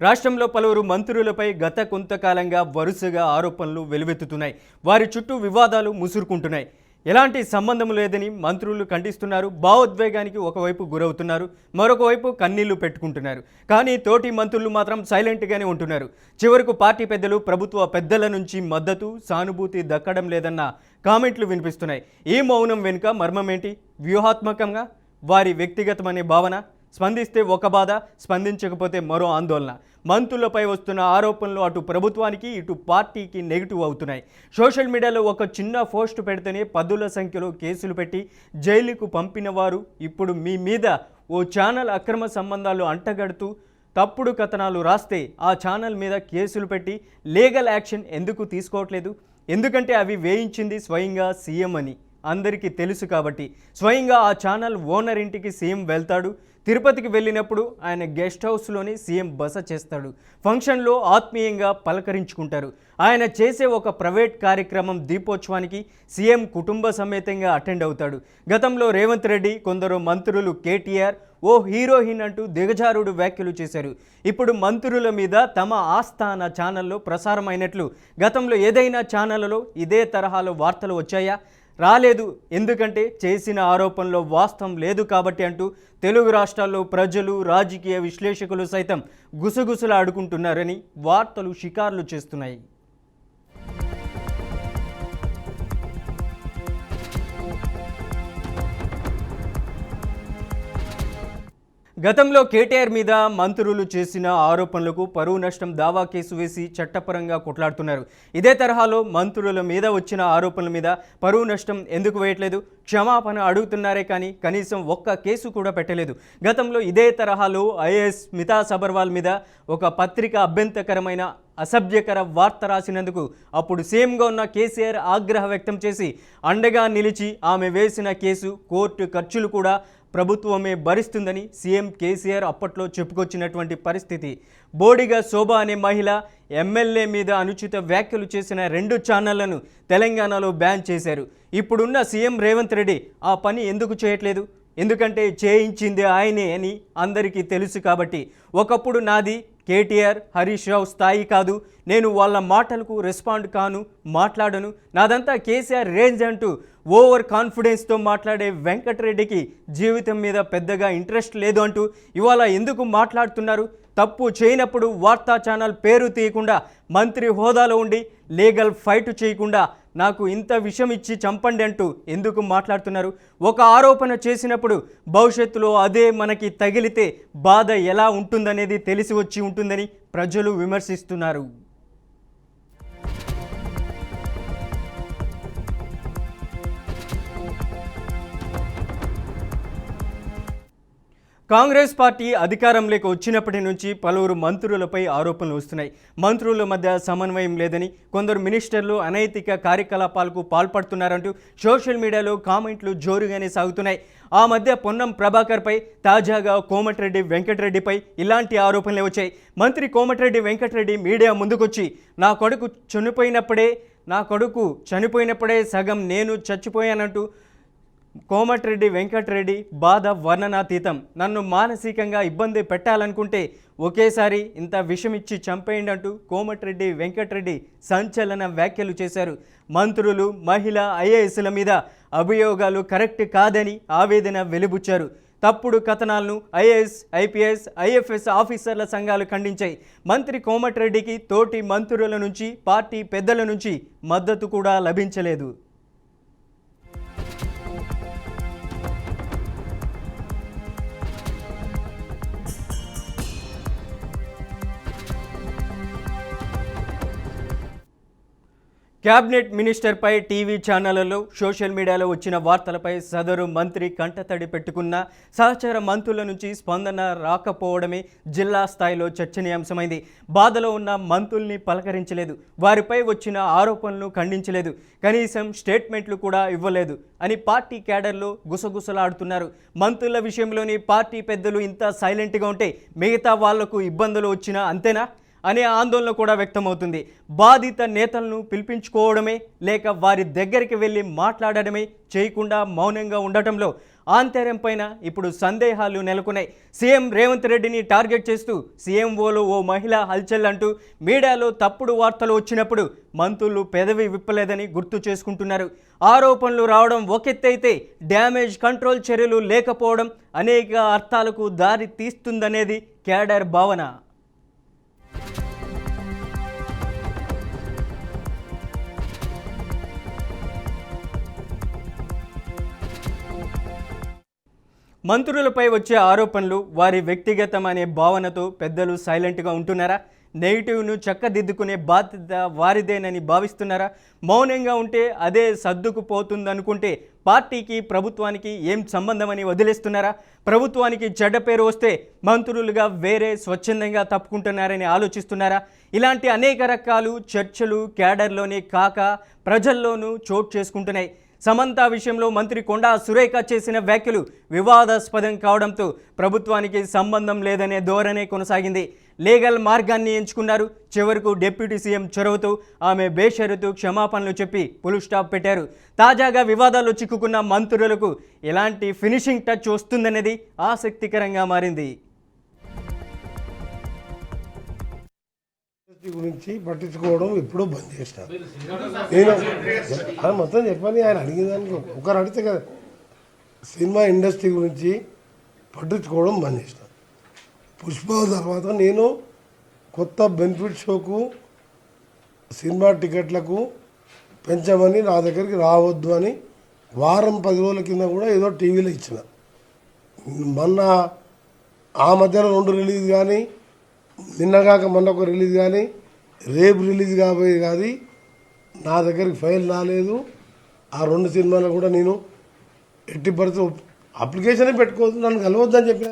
రాష్ట్రంలో పలువురు మంత్రులపై గత కొంతకాలంగా వరుసగా ఆరోపణలు వెలువెత్తుతున్నాయి. వారి చుట్టూ వివాదాలు ముసురుకుంటున్నాయి. ఎలాంటి సంబంధం లేదని మంత్రులు ఖండిస్తున్నారు. భావోద్వేగానికి ఒకవైపు గురవుతున్నారు, మరొక వైపు కన్నీళ్లు పెట్టుకుంటున్నారు. కానీ తోటి మంత్రులు మాత్రం సైలెంట్గానే ఉంటున్నారు. చివరకు పార్టీ పెద్దలు, ప్రభుత్వ పెద్దల నుంచి మద్దతు, సానుభూతి దక్కడం లేదన్న కామెంట్లు వినిపిస్తున్నాయి. ఈ మౌనం వెనుక మర్మమేంటి? వ్యూహాత్మకంగా వారి వ్యక్తిగతమనే భావన? స్పందిస్తే ఒక బాధ, స్పందించకపోతే మరో ఆందోళన. మంత్రులపై వస్తున్న ఆరోపణలు అటు ప్రభుత్వానికి ఇటు పార్టీకి నెగిటివ్ అవుతున్నాయి. సోషల్ మీడియాలో ఒక చిన్న పోస్ట్ పెడితేనే పదుల సంఖ్యలో కేసులు పెట్టి జైలుకు పంపిన వారు ఇప్పుడు మీ మీద ఓ ఛానల్ అక్రమ సంబంధాలు అంటగడుతూ తప్పుడు కథనాలు రాస్తే ఆ ఛానల్ మీద కేసులు పెట్టి లీగల్ యాక్షన్ ఎందుకు తీసుకోవట్లేదు? ఎందుకంటే అవి వేయించింది స్వయంగా సీఎం అని అందరికీ తెలుసు కాబట్టి. స్వయంగా ఆ ఛానల్ ఓనర్ ఇంటికి సీఎం వెళ్తాడు. తిరుపతికి వెళ్ళినప్పుడు ఆయన గెస్ట్ హౌస్లోనే సీఎం బస చేస్తాడు. ఫంక్షన్లో ఆత్మీయంగా పలకరించుకుంటారు. ఆయన చేసే ఒక ప్రైవేట్ కార్యక్రమం దీపోత్సవానికి సీఎం కుటుంబ సమేతంగా అటెండ్ అవుతాడు. గతంలో రేవంత్ రెడ్డి, కొందరు మంత్రులు, కేటీఆర్ ఓ హీరోయిన్ అంటూ దిగజారుడు వ్యాఖ్యలు చేశారు. ఇప్పుడు మంత్రుల మీద తమ ఆస్థాన ఛానల్లో ప్రసారం అయినట్లు గతంలో ఏదైనా ఛానళ్లలో ఇదే తరహాలో వార్తలు వచ్చాయా? రాలేదు. ఎందుకంటే చేసిన ఆరోపణలో వాస్తవం లేదు కాబట్టి అంటూ తెలుగు రాష్ట్రాల్లో ప్రజలు, రాజకీయ విశ్లేషకులు సైతం గుసగుసలాడుకుంటున్నారని వార్తలు షికార్లు చేస్తున్నాయి. గతంలో కేటీఆర్ మీద మంత్రులు చేసిన ఆరోపణలకు పరువు నష్టం దావా కేసు వేసి చట్టపరంగా కొట్లాడుతున్నారు. ఇదే తరహాలో మంత్రుల మీద వచ్చిన ఆరోపణల మీద పరువు నష్టం ఎందుకు వేయట్లేదు? క్షమాపణ అడుగుతున్నారే కానీ కనీసం ఒక్క కేసు కూడా పెట్టలేదు. గతంలో ఇదే తరహాలో ఐఏఎస్ స్మితా సబర్వాల్ మీద ఒక పత్రిక అభ్యంతరకరమైన అసభ్యకర వార్త రాసినందుకు అప్పుడు సీఎంగా ఉన్న కేసీఆర్ ఆగ్రహం వ్యక్తం చేసి అండగా నిలిచి ఆమె వేసిన కేసు, కోర్టు ఖర్చులు కూడా ప్రభుత్వమే భరిస్తుందని సీఎం కేసీఆర్ అప్పట్లో చెప్పుకొచ్చినటువంటి పరిస్థితి. బోడిగా శోభ అనే మహిళ ఎమ్మెల్యే మీద అనుచిత వ్యాఖ్యలు చేసిన 2 ఛానళ్లను తెలంగాణలో బ్యాన్ చేశారు. ఇప్పుడున్న సీఎం రేవంత్ రెడ్డి ఆ పని ఎందుకు చేయట్లేదు? ఎందుకంటే చేయించింది ఆయనే అని అందరికీ తెలుసు కాబట్టి. ఒకప్పుడు నాది కేటీఆర్, హరీష్ రావు స్థాయి కాదు, నేను వాళ్ళ మాటలకు రెస్పాండ్ కాను, మాట్లాడను, నాదంతా కేసీఆర్ రేంజ్ అంటూ ఓవర్ కాన్ఫిడెన్స్తో మాట్లాడే వెంకటరెడ్డికి జీవితం మీద పెద్దగా ఇంట్రెస్ట్ లేదు అంటూ ఇవాళ ఎందుకు మాట్లాడుతున్నారు? తప్పు చేయనప్పుడు వార్తా ఛానల్ పేరు తీయకుండా, మంత్రి హోదాలో ఉండి లీగల్ ఫైట్ చేయకుండా నాకు ఇంత విషయం ఇచ్చి చంపండి అంటూ ఎందుకు మాట్లాడుతున్నారు? ఒక ఆరోపణ చేసినప్పుడు భవిష్యత్తులో అదే మనకి తగిలితే బాధ ఎలా ఉంటుందనేది తెలిసి వచ్చి ఉంటుందని ప్రజలు విమర్శిస్తున్నారు. కాంగ్రెస్ పార్టీ అధికారంలోకి వచ్చినప్పటి నుంచి పలువురు మంత్రులపై ఆరోపణలు వస్తున్నాయి. మంత్రుల మధ్య సమన్వయం లేదని, కొందరు మినిస్టర్లు అనైతిక కార్యకలాపాలకు పాల్పడుతున్నారంటూ సోషల్ మీడియాలో కామెంట్లు జోరుగానే సాగుతున్నాయి. ఆ మధ్య పొన్నం ప్రభాకర్పై, తాజాగా కోమటిరెడ్డి వెంకటరెడ్డిపై ఇలాంటి ఆరోపణలే వచ్చాయి. మంత్రి కోమటిరెడ్డి వెంకటరెడ్డి మీడియా ముందుకొచ్చి నా కొడుకు చనిపోయినప్పుడే సగం నేను చచ్చిపోయానంటూ కోమటిరెడ్డి వెంకటరెడ్డి బాధ వర్ణనాతీతం. నన్ను మానసికంగా ఇబ్బంది పెట్టాలనుకుంటే ఒకేసారి ఇంత విషమిచ్చి చంపేయండి అంటూ కోమటిరెడ్డి వెంకటరెడ్డి సంచలన వ్యాఖ్యలు చేశారు. మంత్రులు, మహిళా ఐఏఎస్ల మీద అభియోగాలు కరెక్ట్ కాదని ఆవేదన వెలిబుచ్చారు. తప్పుడు కథనాలను ఐఏఎస్, ఐపీఎస్, ఐఎఫ్ఎస్ ఆఫీసర్ల సంఘాలు ఖండించాయి. మంత్రి కోమటిరెడ్డికి తోటి మంత్రుల నుంచి, పార్టీ పెద్దల నుంచి మద్దతు కూడా లభించలేదు. క్యాబినెట్ మినిస్టర్పై టీవీ ఛానళ్లలో, సోషల్ మీడియాలో వచ్చిన వార్తలపై సదరు మంత్రి కంటతడి పెట్టుకున్న సహచర మంత్రుల నుంచి స్పందన రాకపోవడమే జిల్లా స్థాయిలో చర్చనీయాంశమైంది. బాధలో ఉన్న మంత్రుల్ని పలకరించలేదు, వారిపై వచ్చిన ఆరోపణలను ఖండించలేదు, కనీసం స్టేట్మెంట్లు కూడా ఇవ్వలేదు అని పార్టీ క్యాడర్లో గుసగుసలాడుతున్నారు. మంత్రుల విషయంలోని పార్టీ పెద్దలు ఇంత సైలెంట్గా ఉంటే మిగతా వాళ్లకు ఇబ్బందులు వచ్చినా అంతేనా అనే ఆందోళన కూడా వ్యక్తమవుతుంది. బాధిత నేతలను పిలిపించుకోవడమే లేక వారి దగ్గరికి వెళ్ళి మాట్లాడడమే చేయకుండా మౌనంగా ఉండటంలో ఆంతర్యం పైన ఇప్పుడు సందేహాలు నెలకొన్నాయి. సీఎం రేవంత్ రెడ్డిని టార్గెట్ చేస్తూ సీఎంఓలో ఓ మహిళ హల్చల్ అంటూ మీడియాలో తప్పుడు వార్తలు వచ్చినప్పుడు మంత్రులు పెదవి విప్పలేదని గుర్తు చేసుకుంటున్నారు. ఆరోపణలు రావడం ఒకెత్తైతే డ్యామేజ్ కంట్రోల్ చర్యలు లేకపోవడం అనేక అర్థాలకు దారి తీస్తుందనేది క్యాడర్ భావన. మంత్రులపై వచ్చే ఆరోపణలు వారి వ్యక్తిగతం అనే భావనతో పెద్దలు సైలెంట్గా ఉంటున్నారా? నెగిటివ్ను చక్కదిద్దుకునే బాధ్యత వారిదేనని భావిస్తున్నారా? మౌనంగా ఉంటే అదే సర్దుకుపోతుందనుకుంటే పార్టీకి ప్రభుత్వానికి ఏం సంబంధమని వదిలేస్తున్నారా? ప్రభుత్వానికి చెడ్డ పేరు వస్తే మంత్రులుగా వేరే స్వచ్ఛందంగా తప్పుకుంటున్నారని ఆలోచిస్తున్నారా? ఇలాంటి అనేక రకాలు చర్చలు క్యాడర్లోనే కాక ప్రజల్లోనూ చోటు చేసుకుంటున్నాయి. సమంత విషయంలో మంత్రి కొండా సురేఖ చేసిన వ్యాఖ్యలు వివాదాస్పదం కావడంతో ప్రభుత్వానికి సంబంధం లేదనే ధోరణే కొనసాగింది. లీగల్ మార్గాన్ని ఎంచుకున్నారు. చివరకు డిప్యూటీ సీఎం చొరవతో ఆమె బేషరతు క్షమాపణలు చెప్పి ఫుల్ స్టాప్ పెట్టారు. తాజాగా వివాదాల్లో చిక్కుకున్న మంత్రులకు ఎలాంటి ఫినిషింగ్ టచ్ వస్తుందనేది ఆసక్తికరంగా మారింది. గురించి పట్టించుకోవడం ఎప్పుడో బంద్ చేసిన నేను మొత్తం చెప్పని ఆయన అడిగేదానికి ఒకరు అడిగితే కదా సినిమా ఇండస్ట్రీ గురించి పట్టించుకోవడం బంద్ చేసిన. పుష్ప తర్వాత నేను కొత్త బెనిఫిట్ షోకు సినిమా టికెట్లకు పెంచమని నా దగ్గరికి రావద్దు అని వారం 10 రోజుల కింద కూడా ఏదో టీవీలో ఇచ్చిన. మొన్న ఆ మధ్యలో 2 రిలీజ్ కానీ నిన్నగాక మొన్న ఒక రిలీజ్ కానీ రేపు రిలీజ్ కాబోయే కానీ నా దగ్గరికి ఫైల్ రాలేదు. ఆ 2 సినిమాలు కూడా నేను ఎట్టి పరిస్థితి అప్లికేషనే పెట్టుకోవద్దు, నన్ను కలవద్దని చెప్పిన.